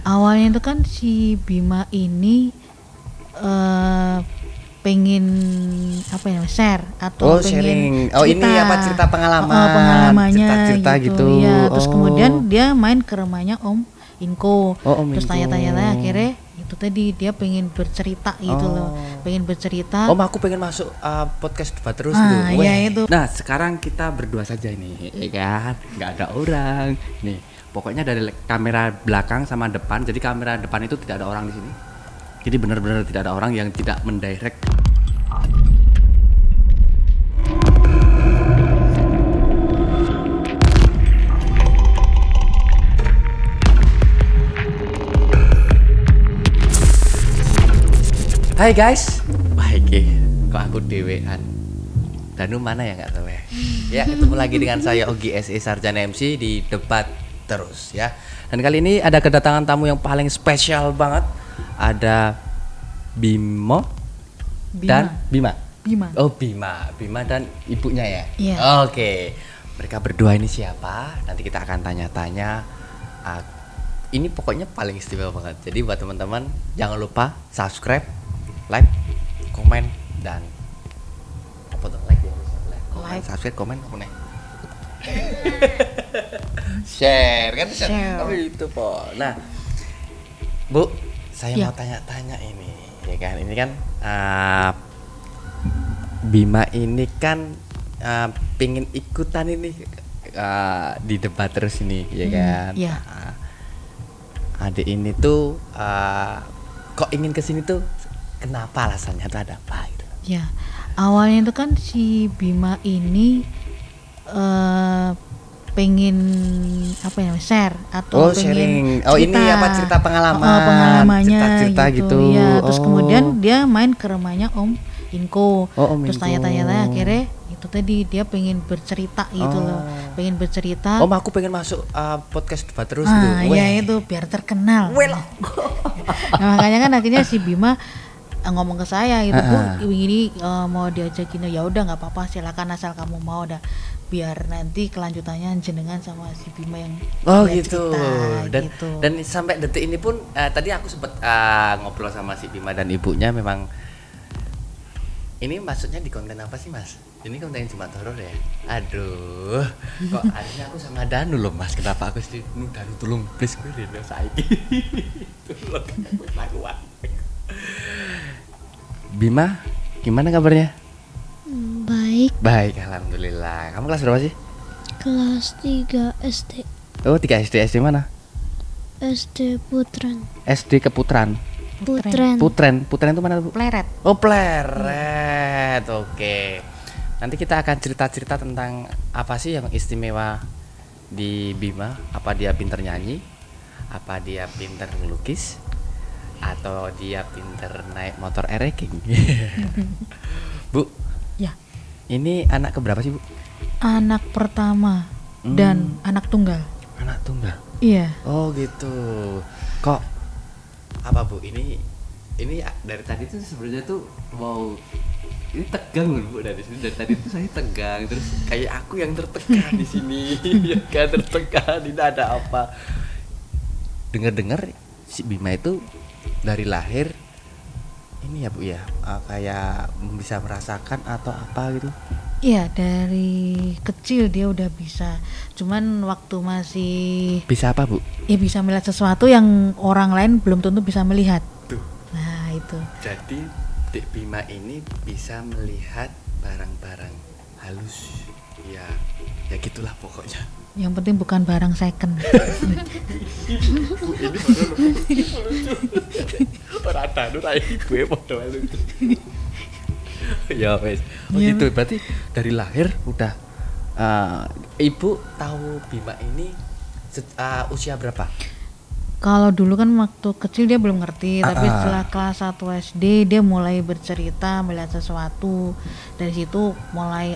Awalnya itu kan si Bima ini pengen apa ya, share atau pengen sharing. Oh, ini apa cerita pengalaman? pengalamannya cerita gitu. Ya, terus kemudian dia main ke rumahnya Om Inko. Om Terus Inko. tanya-tanya akhirnya itu tadi dia pengen bercerita gitu loh. Pengen bercerita. Om, aku pengen masuk podcast debat terus Ah, tuh. iya Weh. itu. Nah, sekarang kita berdua saja nih, ya kan? Nggak ada orang. Nih, pokoknya dari kamera belakang sama depan. Jadi kamera depan itu tidak ada orang di sini. Jadi benar-benar tidak ada orang yang tidak mendirect. Hai guys, baik kok aku dewean. Danu mana ya nggak tahu ya. Ya, ketemu lagi dengan saya Ogi SE Sarjana MC di debat terus ya. Dan kali ini ada kedatangan tamu yang paling spesial banget. Ada Bima. Dan Bima. Oh, Bima dan ibunya ya. Iya. Oke. Mereka berdua ini siapa? Nanti kita akan tanya-tanya. Ini pokoknya paling istimewa banget. Jadi buat teman-teman jangan lupa subscribe, like, komen, dan apa tuh like ya, like, subscribe, komen, apa nih? Share kan? Share. Oh itu po. Nah, Bu, saya Ya. mau tanya-tanya ini, ya kan? Ini kan Bima ini kan pengen ikutan ini di debat terus ini, ya kan? Iya. Adik ini tuh kok ingin kesini tuh, kenapa alasannya tuh, ada apa gitu? Ya, awalnya itu kan si Bima ini pengen apa ya, share atau pengen sharing. Oh, ini apa cerita pengalaman? pengalamannya cerita gitu. Ya, terus kemudian dia main ke rumahnya Om Inko. Om Terus Inko. tanya-tanya akhirnya itu tadi dia pengen bercerita gitu loh. Pengen bercerita. Om, aku pengen masuk podcast debat terus tuh. Ya Weh. itu biar terkenal. Well. Nah, makanya kan akhirnya si Bima ngomong ke saya gitu, Bu, ini mau diajakin, ya udah nggak apa-apa, silakan asal kamu mau, dah biar nanti kelanjutannya jenengan sama si Bima yang Gitu. cerita, Dan gitu. dan sampai detik ini pun tadi aku sempat ngobrol sama si Bima dan ibunya. Memang ini maksudnya di konten apa sih, Mas? Ini konten Jumat Horor ya? Aduh, kok akhirnya aku sama Danu loh, Mas. Kenapa aku sih? Danu tolong please gue rene saiki. Tolong aku kuat. Bima, gimana kabarnya? Baik, Baik, alhamdulillah. Kamu kelas berapa sih? kelas 3 SD. Oh, 3 SD. SD mana? SD Putran. SD Keputran. Putren itu mana, Bu? Pleret. Oh, Pleret. Oke. Nanti kita akan cerita-cerita tentang apa sih yang istimewa di Bima. Apa dia pinter nyanyi? Apa dia pinter ngelukis? Atau dia pinter naik motor ereking? Bu, Ya, ini anak keberapa sih, Bu? anak pertama dan anak tunggal. Anak tunggal. Iya. Oh gitu. Kok apa, Bu? Ini dari tadi tuh sebenarnya tuh mau ini tegang loh, Bu. Dari tadi tuh saya tegang, terus kayak aku yang tertekan di sini. Ya kan, tertekan. Ini ada apa? Dengar-dengar si Bima itu dari lahir ini ya, Bu ya, kayak bisa merasakan atau apa gitu. Iya, dari kecil dia udah bisa. Cuman waktu masih Bisa apa, Bu? ya bisa melihat sesuatu yang orang lain belum tentu bisa melihat. Tuh. Nah, itu. Jadi Dek Bima ini bisa melihat barang-barang halus. Ya gitulah pokoknya. Yang penting bukan barang second. Ora ada nu rai gue padha lucu. Ya wes. Oh Ya. gitu. Berarti dari lahir udah ibu tahu Bima ini usia berapa? Kalau dulu kan waktu kecil dia belum ngerti, tapi setelah kelas 1 SD dia mulai bercerita, melihat sesuatu. Dari situ mulai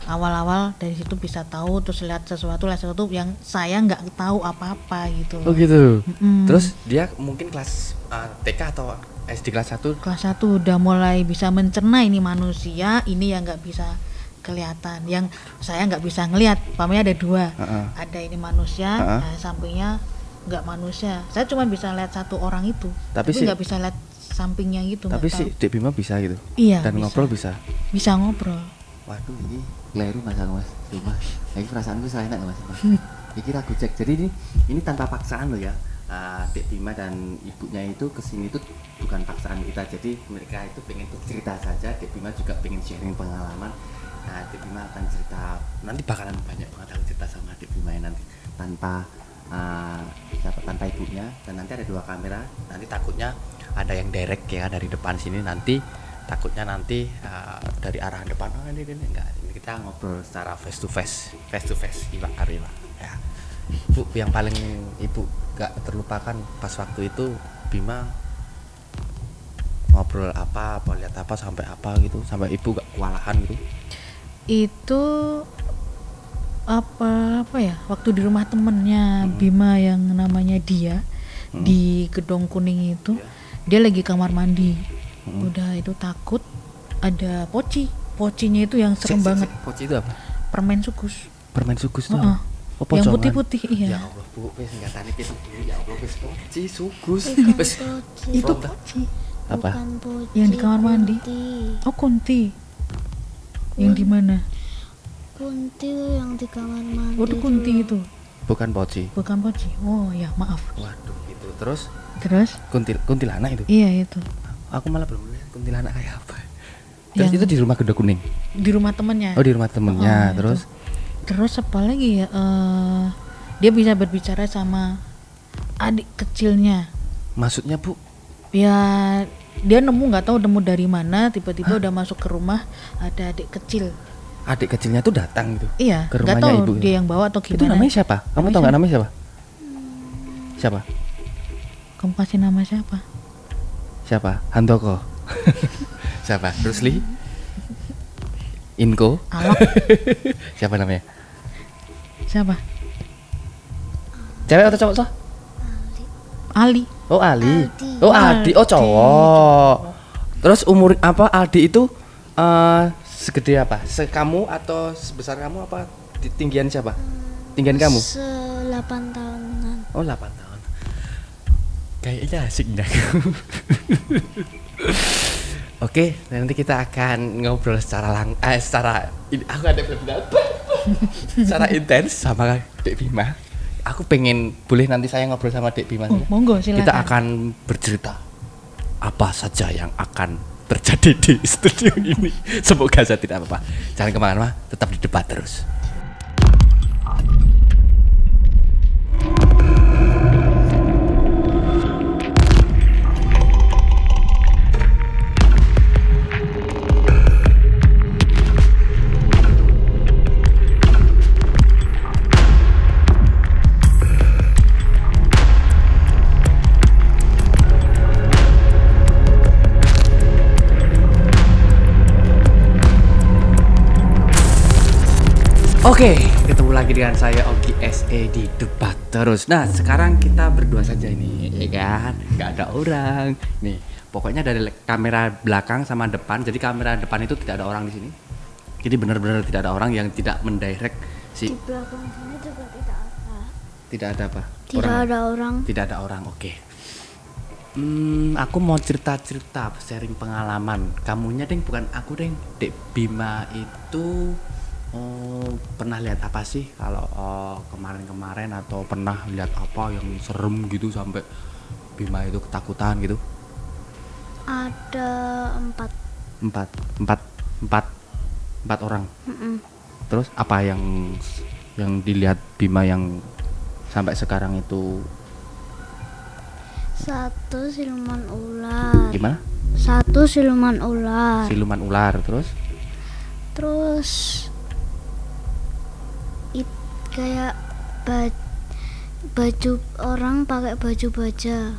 awal-awal dari situ bisa tahu, terus lihat sesuatu yang saya nggak tahu apa-apa gitu. Oh gitu. Mm-mm. Terus dia mungkin kelas TK atau SD kelas 1? Kelas 1 udah mulai bisa mencerna ini manusia, ini yang nggak bisa kelihatan, yang saya nggak bisa ngelihat. Pamannya ada dua, ada ini manusia, nah, sampingnya nggak manusia. Saya cuma bisa lihat satu orang itu, Tapi tapi si- nggak bisa lihat sampingnya gitu. Tapi nggak si tahu. Dek Bima bisa gitu. Iya, Dan bisa. ngobrol bisa. Bisa ngobrol. Waduh, ini keliru mas aku mas. Cuma, ini perasaanku salah enak mas. Ini ragu cek. Jadi ini tanpa paksaan loh ya. Dek Bima dan ibunya itu kesini tuh bukan paksaan kita. Jadi mereka itu pengen bercerita saja. Dek Bima juga pengen sharing pengalaman. Nah, Dek Bima akan cerita. Nanti bakalan banyak banget aku cerita sama Dek Bima ya nanti tanpa tanpa ibunya. Dan nanti ada 2 kamera. Nanti takutnya ada yang direct ya dari depan sini nanti. Takutnya nanti dari arah depan ini enggak, ini kita ngobrol secara face to face Iwa Arila ya. Bu, yang paling ibu gak terlupakan pas waktu itu Bima ngobrol apa lihat apa sampai apa gitu, sampai ibu gak kewalahan gitu. Itu apa ya, waktu di rumah temennya Bima yang namanya dia di Gedong Kuning itu, dia lagi kamar mandi. Udah itu takut ada pocinya itu yang serem banget. Poci itu apa? Permen sukus. Permen sugus tuh. Heeh. Oh, Yang pocongan. putih-putih, Ya iya. Allah bu, singkatannya kita ya Allah wis poci sugus Bukan wis poci. Itu Sontak. poci. Apa? Bukan poci. Yang di kamar mandi. Kunti. Oh, kunti. Yang di mana? Kunti yang di kamar mandi. Oh, itu kunti itu. Bukan poci. Bukan poci. Oh, ya, maaf. Waduh itu terus Terus? Kuntilanak itu. Iya, itu. Aku malah belum lihat kuntilanak kayak apa. Terus Yang- itu di rumah Gedong Kuning. Di rumah temennya. Oh, di rumah temennya. Oh, Terus Terus apa lagi ya? Dia bisa berbicara sama adik kecilnya. maksudnya Bu, Ya, dia nggak tahu nemu dari mana. Tiba-tiba udah masuk ke rumah, ada adik kecil. adik kecilnya tuh datang gitu. Iya, Ke nggak rumahnya tahu ibu. dia yang bawa atau Itu gimana. namanya siapa? Kamu Namanya tahu nggak siapa? namanya siapa? Siapa? Kamu kasih nama siapa? Siapa? Handoko. Siapa? Rusli? Inko? Alok. Siapa namanya? Siapa? Cewek atau cowok toh? Ali. Oh Ali. Aldi. Oh Aldi. Oh cowok. Terus umur apa Aldi itu segede apa? Sekamu atau sebesar kamu apa? Tinggian siapa? Tinggian kamu? 8 tahunan. Oh 8 tahun. Kayaknya asik dah. Oke, nanti kita akan ngobrol secara aku ada berpendapat secara intens sama Dek Bima. Aku pengen boleh nanti saya ngobrol sama Dek Bima. Oh, saja? monggo silakan. Kita akan bercerita apa saja yang akan terjadi di studio ini. Semoga saya tidak apa-apa. Jangan kemana-mana, tetap di debat terus. Oke, ketemu lagi dengan saya Ogi SE di Debat Terus. Nah, sekarang kita berdua saja ini, ya kan? Gak ada orang. Nih, pokoknya dari kamera belakang sama depan. Jadi kamera depan itu tidak ada orang di sini. Jadi benar-benar tidak ada orang yang tidak mendirect si. Di belakang sini juga tidak ada. Tidak ada apa? Tidak ada orang. Tidak ada orang. Oke. Aku mau cerita-cerita, sharing pengalaman. Kamunya deng, bukan aku deng. Dek Bima itu pernah lihat apa sih kalau kemarin-kemarin atau pernah lihat apa yang serem gitu sampai Bima itu ketakutan gitu? Ada 4. Empat orang. Mm-mm. Terus apa yang dilihat Bima yang sampai sekarang itu 1 siluman ular. gimana? 1 siluman ular. Siluman ular. Terus Terus kayak baju orang pakai baju baja.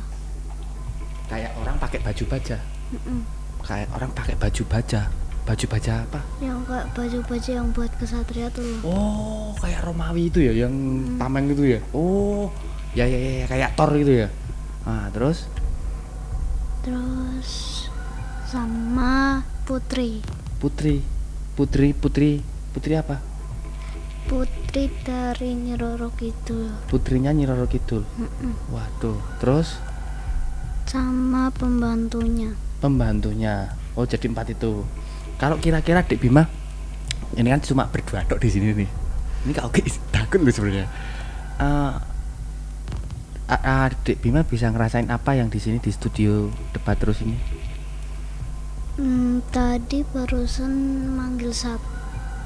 kayak orang pakai baju baja. Mm-mm. Kayak orang pakai baju baja. Baju baja apa? Yang kayak baju baja yang buat kesatria tuh loh. Oh, kayak Romawi itu ya, yang tameng itu ya. Oh, ya, kayak Thor gitu ya. Nah, terus Sama putri putri apa? putri dari Nyi Roro Kidul. Putrinya Nyi Roro Kidul. Mm-mm. Waduh, terus Sama pembantunya. pembantunya. Oh, jadi 4 itu. Kalau kira-kira Dek Bima, ini kan cuma berdua tok di sini nih. Ini Kak Oki takut loh sebenarnya. Dek Bima bisa ngerasain apa yang di sini di studio debat terus ini? Tadi barusan manggil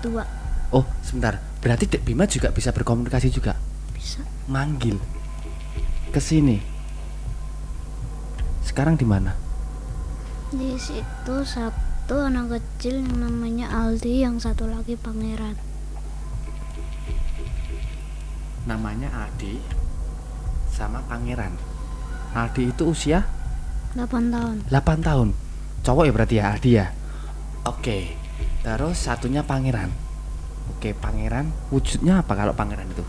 dua. Oh, sebentar. Berarti Dek Bima juga bisa berkomunikasi juga? Bisa. Manggil ke sini. Sekarang di mana? Di situ satu anak kecil yang namanya Aldi, yang satu lagi Pangeran. Namanya Aldi sama Pangeran. Aldi itu usia 8 tahun. 8 tahun. Cowok ya berarti ya Aldi ya. Oke. Terus satunya Pangeran. Oke, Pangeran wujudnya apa kalau Pangeran itu?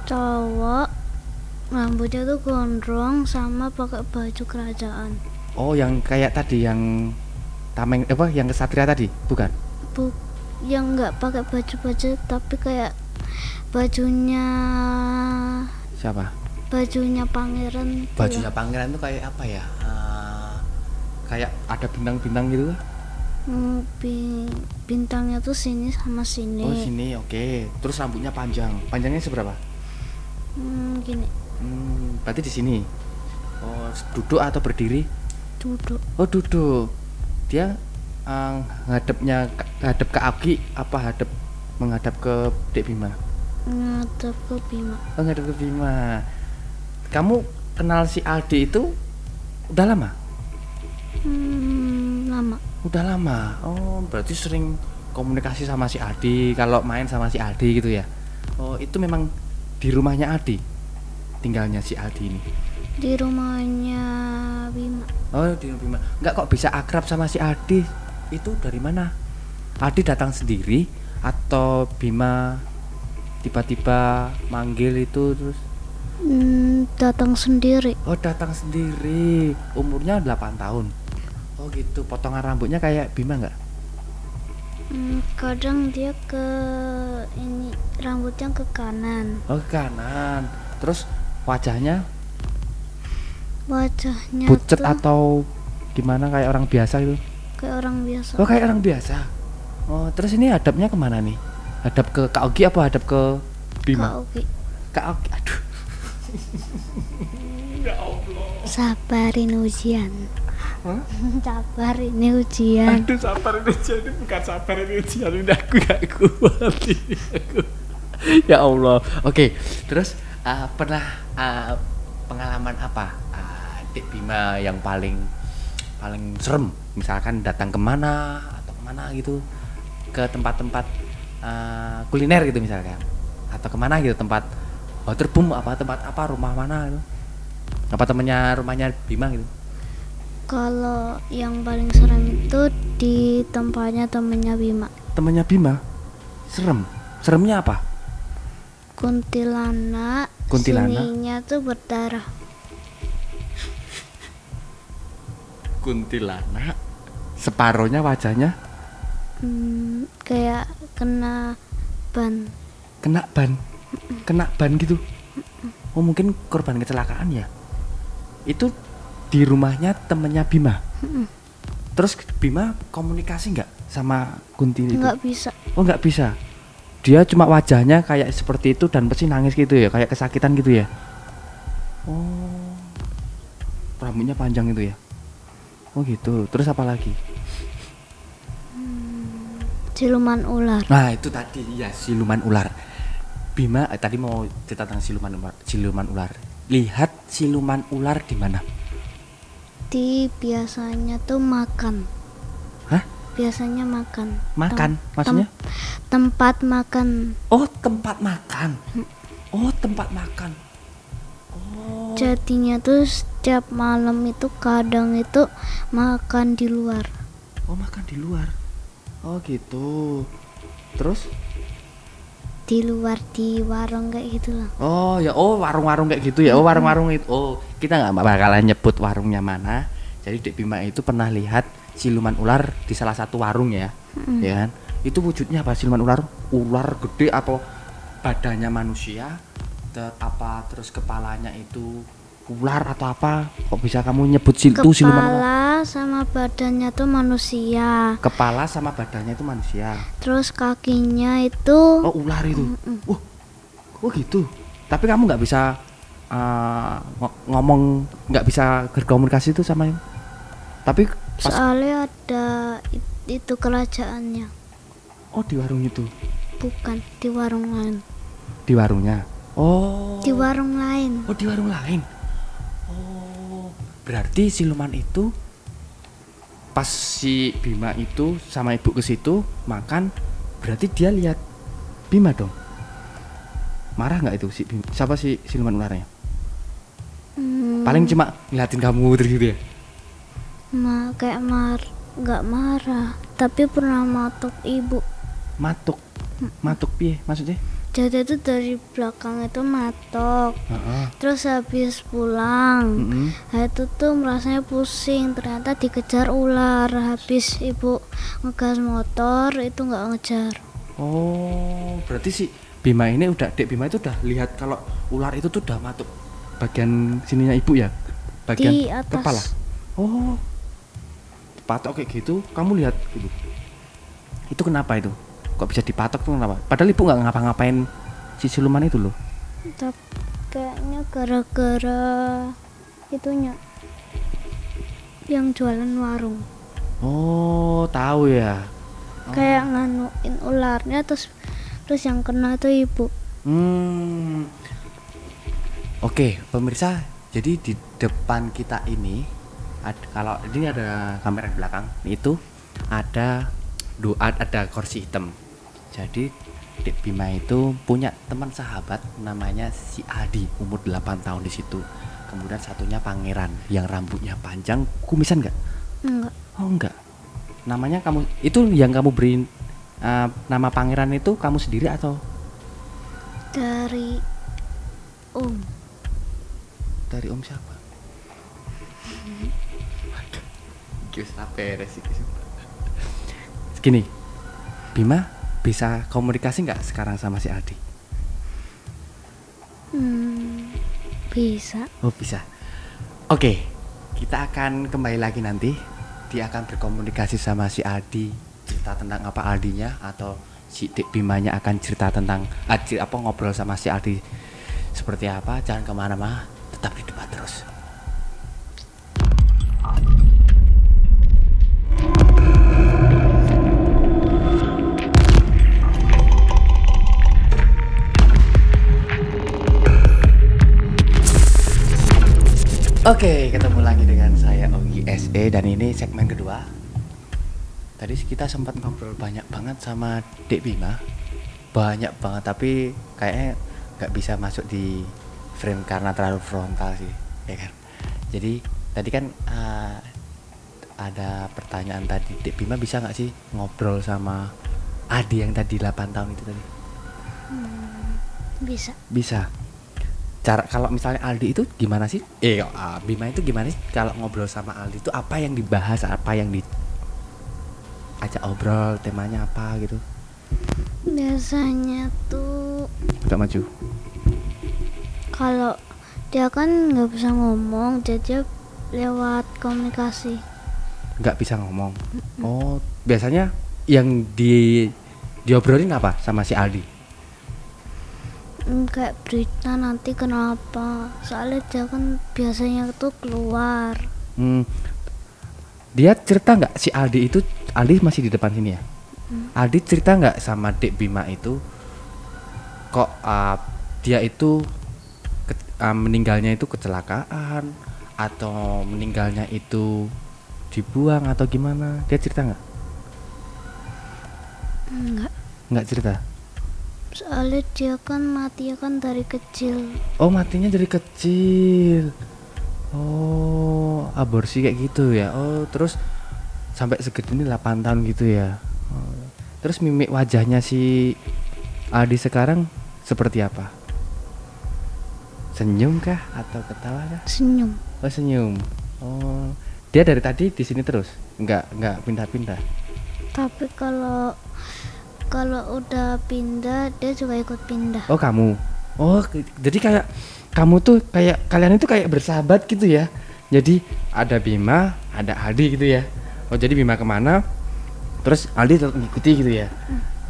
Cowok, rambutnya tuh gondrong sama pakai baju kerajaan. Oh, yang kayak tadi yang tameng apa yang kesatria tadi, bukan? Yang nggak pakai baju tapi kayak bajunya Siapa? Pangeran. itu Bajunya ya. Pangeran itu kayak apa ya? Kayak ada bintang-bintang gitu. Bintangnya tuh sini sama sini. Oh, sini, oke. Terus rambutnya panjang. Panjangnya seberapa? Gini, Berarti di sini. Oh, duduk atau berdiri? duduk. Oh, duduk. Dia ngadep ke Aki apa menghadap ke Dek Bima? Ngadep ke Bima. Oh, ngadep ke Bima. Kamu kenal si Aldi itu udah lama? Lama. Udah lama. Oh, berarti sering komunikasi sama si Aldi kalau main sama si Aldi gitu ya. Oh, itu memang di rumahnya Aldi tinggalnya si Aldi ini. Di rumahnya Bima. Oh, di rumah Bima. Enggak kok bisa akrab sama si Aldi? Itu dari mana? Aldi datang sendiri atau Bima tiba-tiba manggil itu terus? Datang sendiri. Oh, datang sendiri. Umurnya 8 tahun. Oh gitu. Potongan rambutnya kayak Bima enggak? Kadang dia rambutnya ke kanan. Oh, ke kanan. Terus wajahnya pucet tuh atau gimana kayak orang biasa gitu? kayak orang biasa. Oh, kayak orang biasa. Oh, terus ini hadapnya kemana nih? Hadap ke Kak Ogi apa hadap ke Bima? Kak Ogi. Kak Ogi, aduh. Sabarin ujian. Sabar, ini ujian. Aduh, sabar ini ujian, ini bukan sabar ini ujian, ini aku gak kuat ini aku. Ya Allah. Oke, terus pernah pengalaman apa Dek Bima yang paling serem? Misalkan datang kemana atau kemana gitu, ke tempat-tempat kuliner gitu misalkan, atau kemana gitu, tempat waterboom apa tempat apa rumah mana gitu, apa rumahnya Bima gitu. Kalau yang paling serem itu di tempatnya temennya Bima. Temannya Bima seremnya apa? Kuntilanak. Sininya tuh berdarah. Kuntilanak separohnya wajahnya Kayak kena ban. kena ban gitu. Oh, mungkin korban kecelakaan ya. Itu di rumahnya temennya Bima. Terus Bima komunikasi nggak sama Kunti itu? Nggak bisa. Oh, nggak bisa. Dia cuma wajahnya kayak seperti itu dan pasti nangis gitu ya, kayak kesakitan gitu ya. Oh, rambutnya panjang itu ya. Oh gitu. Terus apa lagi? Siluman ular. Nah, itu tadi ya, siluman ular. Bima tadi mau cerita tentang siluman ular. Lihat siluman ular di mana? Biasanya tuh makan. Hah? Biasanya makan. Makan? Maksudnya? Tempat makan. Oh, tempat makan. Oh, tempat makan. Oh. Jadinya tuh setiap malam itu kadang itu makan di luar. Oh, makan di luar. Oh, gitu. Terus? Di luar, di warung kayak gitu lah. Oh ya, warung-warung kayak gitu ya. Oh, warung-warung itu. Oh, kita nggak bakalan nyebut warungnya mana. Jadi Dek Bima itu pernah lihat siluman ular di salah satu warung ya, ya kan? Itu wujudnya apa siluman ular? Ular gede atau badannya manusia, terus kepalanya itu ular atau apa? Kok bisa kamu nyebut itu siluman ular? Kepala sama badannya tuh manusia. Kepala sama badannya itu manusia. Terus kakinya itu Oh, ular itu. Oh gitu. Tapi kamu nggak bisa ngomong, nggak bisa berkomunikasi itu sama yang. Tapi pas soalnya ada itu kerajaannya. oh di warung itu. Bukan di warung lain. Di warungnya. Oh. Di warung lain. Oh, di warung lain. Oh, berarti siluman itu pas si Bima itu sama ibu ke situ makan, berarti dia lihat Bima dong. Marah nggak itu si Bima? Siapa si siluman ularnya? Paling cuma ngeliatin kamu terus gitu ya? Kayak nggak marah, tapi pernah matok ibu. Matuk piye maksudnya? Jadi itu dari belakang itu matok. Heeh. Terus habis pulang, Mm-mm. itu tuh merasanya pusing. Ternyata dikejar ular. Habis ibu ngegas motor itu nggak ngejar. Oh, berarti si Bima ini Dek Bima itu udah lihat kalau ular itu tuh udah matuk bagian sininya ibu ya? Bagian Di atas. kepala. Oh. Patok kayak gitu, kamu lihat gitu. Itu kenapa itu? Kok bisa dipatok tuh kenapa? Padahal ibu nggak ngapa-ngapain si siluman itu loh. Tapi kayaknya gara-gara itunya yang jualan warung. Oh, tahu ya. Kayak nganuin ularnya terus yang kena tuh ibu. Oke, pemirsa, jadi di depan kita ini kalau ini ada kamera di belakang, itu ada kursi hitam. Jadi Dek Bima itu punya teman sahabat namanya si Adi, umur 8 tahun di situ. Kemudian satunya Pangeran yang rambutnya panjang, kumisan enggak? Enggak. Oh enggak. Namanya kamu itu yang kamu beri nama Pangeran itu kamu sendiri atau Dari Om. dari Om siapa? Gini, Bima bisa komunikasi nggak sekarang sama si Adi? Bisa. Oh bisa. Oke, kita akan kembali lagi nanti. Dia akan berkomunikasi sama si Adi, cerita tentang apa Aldinya, atau si Dek Bimanya akan cerita tentang ngobrol sama si Adi seperti apa. Jangan kemana-mana, tetap di debat terus. Oke, ketemu lagi dengan saya Ogi SE dan ini segmen kedua. Tadi kita sempat ngobrol banyak banget sama Dek Bima, banyak banget, tapi kayaknya nggak bisa masuk di frame karena terlalu frontal sih, ya kan? Jadi tadi kan ada pertanyaan tadi, Dek Bima bisa nggak sih ngobrol sama Adi yang tadi 8 tahun itu tadi? Bisa. Bisa. Cara kalau misalnya Aldi itu gimana sih? Bima itu gimana sih kalau ngobrol sama Aldi itu apa yang dibahas, apa yang diajak obrol, temanya apa gitu? Biasanya tuh Agak maju. kalau dia kan nggak bisa ngomong, jadi lewat komunikasi. Nggak bisa ngomong. Oh, biasanya yang diobrolin apa sama si Aldi? Kayak berita nanti kenapa, soalnya dia kan biasanya tuh keluar. Dia cerita nggak si Aldi itu? Aldi masih di depan sini ya. Aldi cerita nggak sama Dek Bima itu kok dia itu meninggalnya itu kecelakaan atau meninggalnya itu dibuang atau gimana? Dia cerita nggak? Nggak cerita. Soalnya dia kan mati kan dari kecil. Oh, matinya dari kecil. Oh, aborsi kayak gitu ya. Oh, terus sampai segede ini 8 tahun gitu ya. Oh. Terus mimik wajahnya si Adi sekarang seperti apa? Senyum kah atau ketawa kah? Senyum. Oh, senyum. Oh, dia dari tadi di sini terus? Enggak pindah-pindah. Tapi kalau kalau udah pindah dia juga ikut pindah. Oh kamu. Oh jadi kayak kamu tuh kayak kalian itu kayak bersahabat gitu ya. Jadi ada Bima, ada Aldi gitu ya. Oh jadi Bima kemana, terus Aldi tetap ngikuti gitu ya.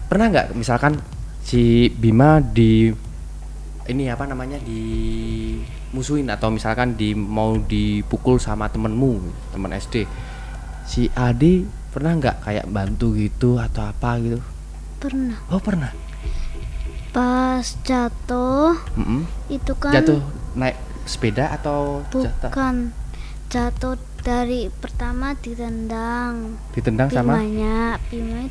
Pernah nggak misalkan si Bima di ini apa namanya di musuhin atau misalkan mau dipukul sama temen SD, si Aldi pernah nggak kayak bantu gitu atau apa gitu? Pernah. Oh pernah. Pas jatuh itu kan Jatuh naik sepeda atau jatuh? bukan jatuh dari pertama ditendang Sama? Bimanya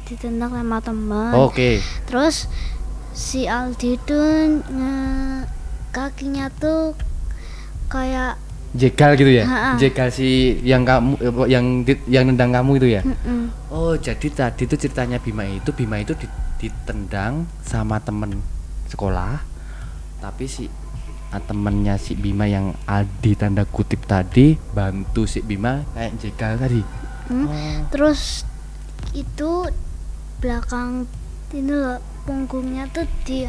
ditendang sama teman. Oke. Terus si Aldi itu kakinya tuh kayak Jegal gitu ya? Ha-ha. Jegal si yang kamu yang nendang kamu itu ya? mm-mm. Oh jadi tadi itu ceritanya Bima itu ditendang sama temen sekolah, tapi si temennya si Bima yang Aldi tanda kutip tadi bantu si Bima kayak jegal tadi. Oh. Terus itu belakang ini loh punggungnya tuh di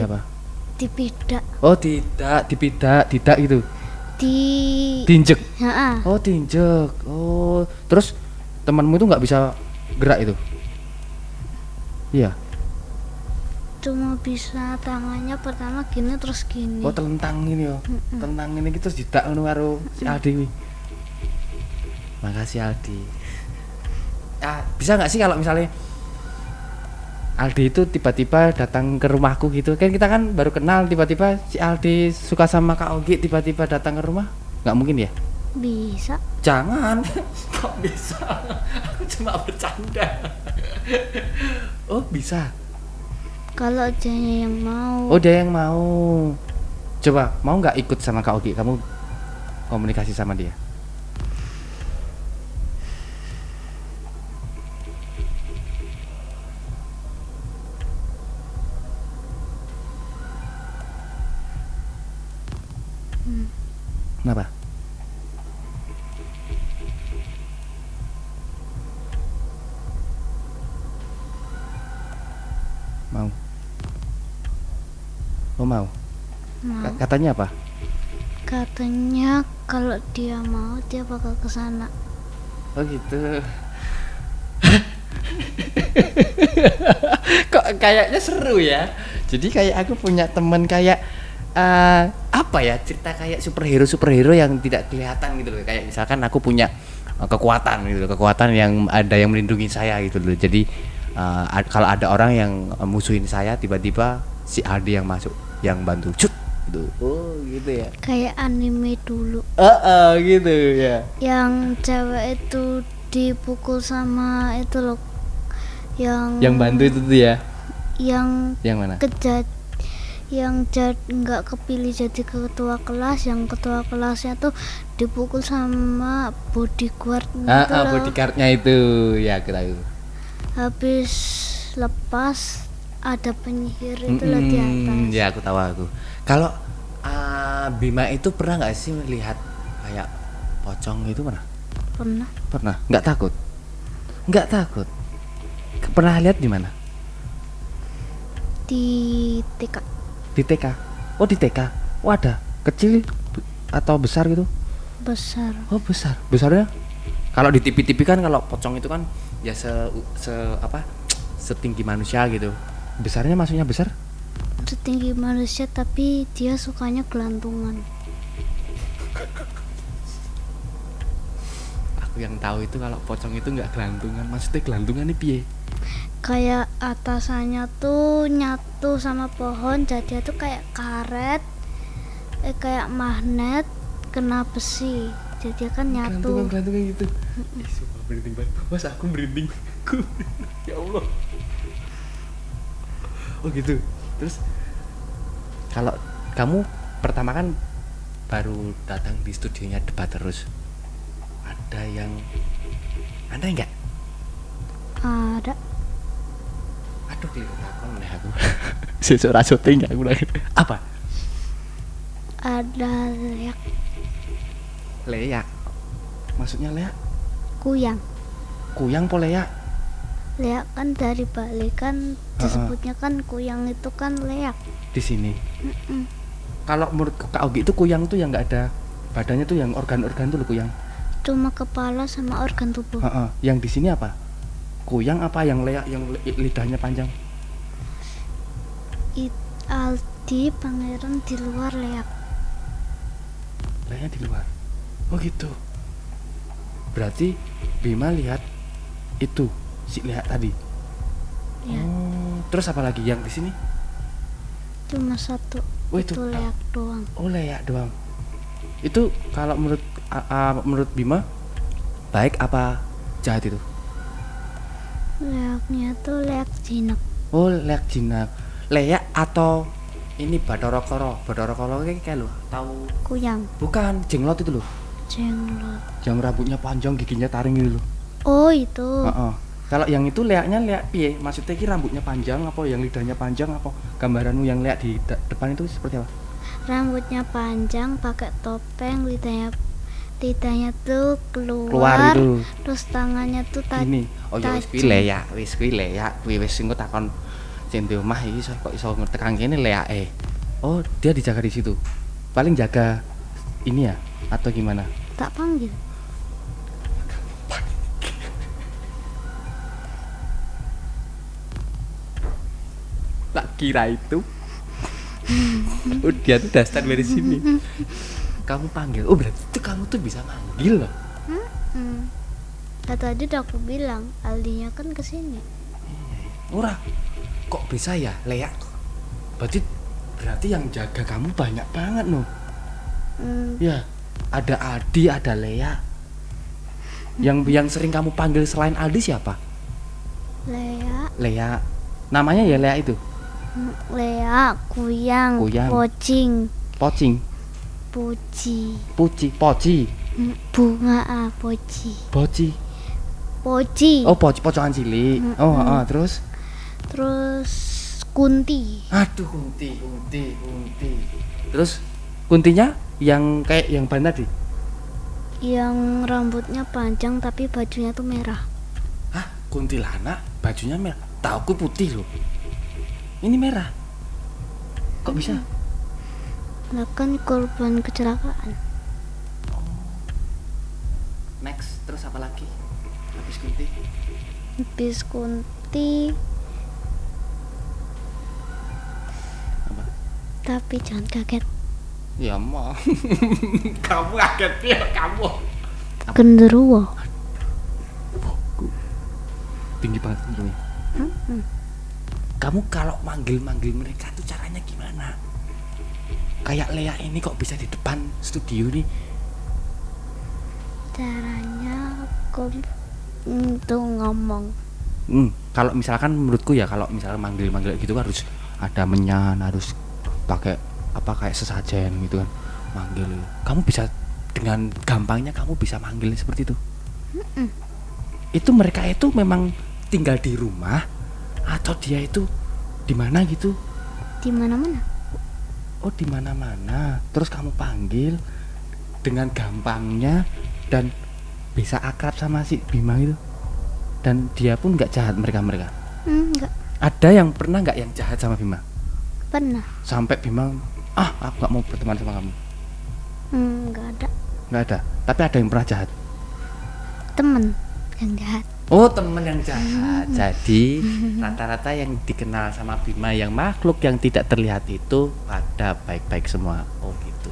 apa? dipidak. Oh tidak gitu. Diinjek. Ha-ha. Oh diinjek. Oh terus temanmu itu nggak bisa gerak itu? Iya. Cuma bisa tangannya pertama gini terus gini. Oh telentang ini yo. Telentang ini terus didak ngono karo si Aldi wi. Makasih Aldi. Bisa nggak sih kalau misalnya Aldi itu tiba-tiba datang ke rumahku gitu, kan kita kan baru kenal, tiba-tiba si Aldi suka sama Kak Ogi tiba-tiba datang ke rumah, nggak mungkin ya? Bisa. Jangan. Kok bisa? Aku cuma bercanda. Oh bisa. Kalau dia yang mau. Oh dia yang mau. Coba mau nggak ikut sama Kak Ogi? Kamu komunikasi sama dia. Kenapa? Mau. Oh mau. Katanya apa? Katanya kalau dia mau dia bakal ke sana. Oh gitu. Kok kayaknya seru ya. Jadi kayak aku punya temen kayak apa ya, cerita kayak superhero yang tidak kelihatan gitu loh. Kayak misalkan aku punya kekuatan gitu loh, kekuatan yang ada yang melindungi saya gitu loh. Jadi kalau ada orang yang musuhin saya, tiba-tiba si Aldi yang masuk, yang bantu cut gitu. Oh gitu ya. Kayak anime dulu. Gitu ya. Yang cewek itu dipukul sama itu loh. Yang bantu itu tuh ya. Yang mana? Yang nggak kepilih jadi ketua kelas, yang ketua kelasnya tuh dipukul sama bodyguardnya bodyguardnya itu ya, aku tahu. Habis lepas ada penyihir itu loh di atas. Ya aku tahu aku. Kalau Bima itu pernah nggak sih melihat kayak pocong itu pernah? Pernah. Nggak takut? Pernah lihat di mana? Di TK. Di TK. Oh di TK. Oh ada kecil atau besar gitu? Besar. Oh besar. Besarnya? Kalau di TV kan kalau pocong itu kan ya setinggi manusia gitu. Besarnya maksudnya besar? Setinggi manusia tapi dia sukanya gelantungan. Aku yang tahu itu kalau pocong itu nggak gelantungan. Maksudnya gelantungan ini piye? Kayak atasannya tuh nyatu sama pohon, jadi tuh kayak karet, kayak magnet kena besi, jadi kan nyatu. Gelantungan gitu. Sumpah merinding banget. Mas aku merinding. Ya Allah. Oh gitu. Terus kalau kamu pertama kan baru datang di studionya Debat Terus, ada yang aneh nggak? Ada. Aduh kelihatan nih aku. Sesuk syuting aku lagi. Apa? Ada leak. Leak. Maksudnya leak? Kuyang. Kuyang po leak? Leak kan dari Bali kan disebutnya kan kuyang itu kan leak. Di sini. Kalau menurut Kak Ogi itu kuyang tuh yang nggak ada badannya tuh, yang organ-organ tuh loh kuyang. Cuma kepala sama organ tubuh. Yang di sini apa? Kuyang apa yang leak, yang lidahnya panjang? Aldi Pangeran di luar leak. Leaknya di luar. Oh gitu. Berarti Bima lihat itu si leak tadi. Ya. Oh, terus apa lagi yang di sini? Cuma satu. Oh, itu leak doang. Oh, leak doang. Itu kalau menurut Bima baik apa jahat itu? Leaknya tuh leak jinak. Oh, leak jinak. Leak atau ini Bathara Kara? Bathara Kara kayak lo tahu? Kuyang. Bukan, jenglot itu loh. Jenglot. Yang rambutnya panjang, giginya taring gitu loh. Oh, itu. Kalau yang itu leaknya leak piye? Maksudnya ki rambutnya panjang apa yang lidahnya panjang apa? Gambaranmu yang leak di depan itu seperti apa? Rambutnya panjang, pakai topeng, lidahnya tuh Keluar itu. Terus tangannya tuh Ini. Oh ya wis kuwi leak, kuwi wis engko takon sing di omah iki kok iso tekan kene leake. Oh, dia dijaga di situ. Paling jaga ini ya atau gimana? Tak panggil. Tak kira itu. Dia tuh dasar dari sini. Kamu panggil. Oh, berarti itu kamu tuh bisa manggil loh. Tadi udah aku bilang, Aldinya kan kesini. Ora. Kok bisa ya leak? Berarti yang jaga kamu banyak banget loh. Ya, ada Aldi, ada Lea. Yang sering kamu panggil selain Aldi siapa? Lea. Namanya ya Lea itu. Lea, Kuyang. Pocing. Poci. Bunga Poci. Oh, pocongan cilik. Terus Kunti. Aduh, Kunti. Terus Kuntinya yang kayak yang ban tadi? Yang rambutnya panjang tapi bajunya tuh merah. Hah? Kuntilanak bajunya merah? Tahu aku putih loh. Ini merah. Kok bisa? Lah kan korban kecelakaan. Next, terus apa lagi? Habis Kunti? Habis Kunti. Apa? Tapi jangan kaget. Ya mau. Kamu kaget ya kamu. Genderuwo. Tinggi banget ini. Kamu kalau manggil mereka tuh caranya gimana? Kayak Lea ini kok bisa di depan studio nih? Caranya aku tuh ngomong. Kalau misalkan menurutku ya, kalau misalkan manggil gitu harus ada menyan, harus pakai apa kayak sesajen gitu kan, manggil. Kamu bisa dengan gampangnya kamu bisa manggil seperti itu. Itu mereka itu memang tinggal di rumah atau dia itu di mana gitu? Di mana-mana. Oh, di mana-mana. Terus kamu panggil dengan gampangnya dan bisa akrab sama si Bima itu. Dan dia pun nggak jahat mereka. Enggak. Ada yang pernah nggak yang jahat sama Bima? Pernah. Sampai Bima, aku nggak mau berteman sama kamu. Nggak ada. Nggak ada. Tapi ada yang pernah jahat. Temen yang jahat. Oh, temen yang jahat. Jadi rata-rata yang dikenal sama Bima yang makhluk yang tidak terlihat itu pada baik-baik semua. Oh gitu.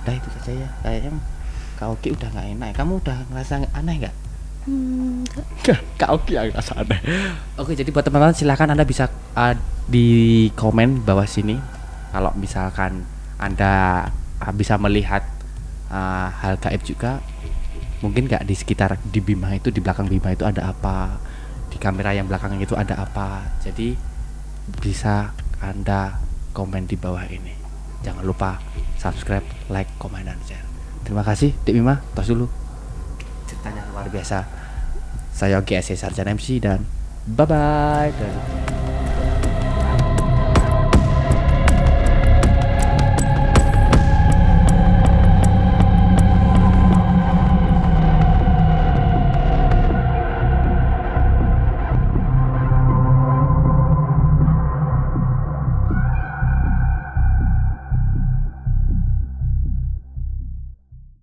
Udah itu saja ya. Kayaknya Kak Oki udah nggak enak. Kamu udah ngerasa aneh nggak? Enggak. Kak Oki yang ngerasa aneh. Oke, jadi buat teman-teman silakan Anda bisa di komen bawah sini kalau misalkan Anda bisa melihat hal gaib juga. Mungkin nggak di sekitar di Bima itu, di belakang Bima itu ada apa, di kamera yang belakang itu ada apa. Jadi bisa Anda komen di bawah ini. Jangan lupa subscribe, like, komen, dan share. Terima kasih Dik Bima, tos dulu. Ceritanya luar biasa. Saya Ogi SC Sarjana MC dan bye bye.